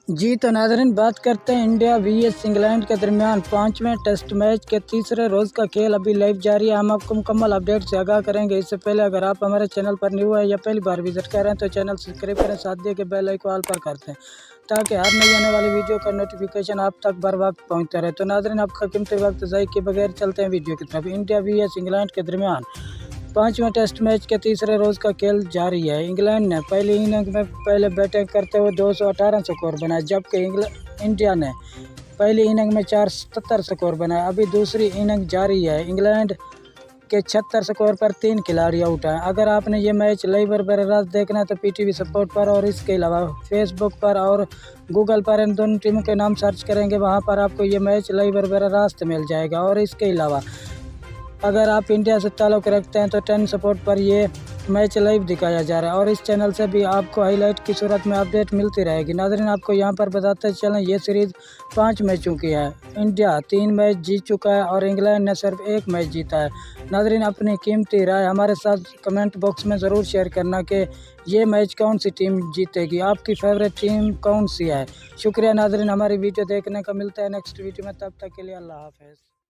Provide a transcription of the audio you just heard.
जी तो नाज़रीन, बात करते हैं इंडिया वीएस इंग्लैंड के दरमियान 5वें टेस्ट मैच के तीसरे रोज़ का खेल अभी लाइव जारी है। हम आपको मुकम्मल अपडेट से आगाह करेंगे। इससे पहले अगर आप हमारे चैनल पर न्यू है या पहली बार विजिट कर रहे हैं तो चैनल सब्सक्राइब करें, साथ दिए के बेल आइकन ऑल पर करते हैं ताकि हर नई आने वाली वीडियो का नोटिफिकेशन आप तक बर वक्त पहुँचता रहे। तो नाज़रीन, आपका कीमती वक्त ज़ाय के बगैर चलते हैं वीडियो की तरफ। इंडिया वीएस इंग्लैंड के दरमियान 5वें टेस्ट मैच के तीसरे रोज़ का खेल जारी है। इंग्लैंड ने पहली इनिंग में पहले बैटिंग करते हुए 218 स्कोर बनाए, जबकि इंडिया ने पहली इनिंग में 477 स्कोर बनाए। अभी दूसरी इनिंग जारी है। इंग्लैंड के 76 स्कोर पर 3 खिलाड़ी आउट हैं। अगर आपने ये मैच लाइव और बर रास्त देखना है तो पीटीवी स्पोर्ट पर और इसके अलावा फेसबुक पर और गूगल पर इन दोनों टीमों के नाम सर्च करेंगे, वहाँ पर आपको ये मैच लाइव और बर रास्त मिल जाएगा। और इसके अलावा अगर आप इंडिया से ताल्लुक़ रखते हैं तो 10 स्पोर्ट पर ये मैच लाइव दिखाया जा रहा है और इस चैनल से भी आपको हाईलाइट की सूरत में अपडेट मिलती रहेगी। नाज़रीन, आपको यहां पर बताते चलें ये सीरीज़ 5 मैचों की है। इंडिया 3 मैच जीत चुका है और इंग्लैंड ने सिर्फ 1 मैच जीता है। नाज़रीन, अपनी कीमती राय हमारे साथ कमेंट बॉक्स में ज़रूर शेयर करना कि ये मैच कौन सी टीम जीतेगी, आपकी फेवरेट टीम कौन सी है। शुक्रिया नाज़रीन, हमारी वीडियो देखने का। मिलता है नेक्स्ट वीडियो में, तब तक के लिए अल्लाह हाफ़िज़।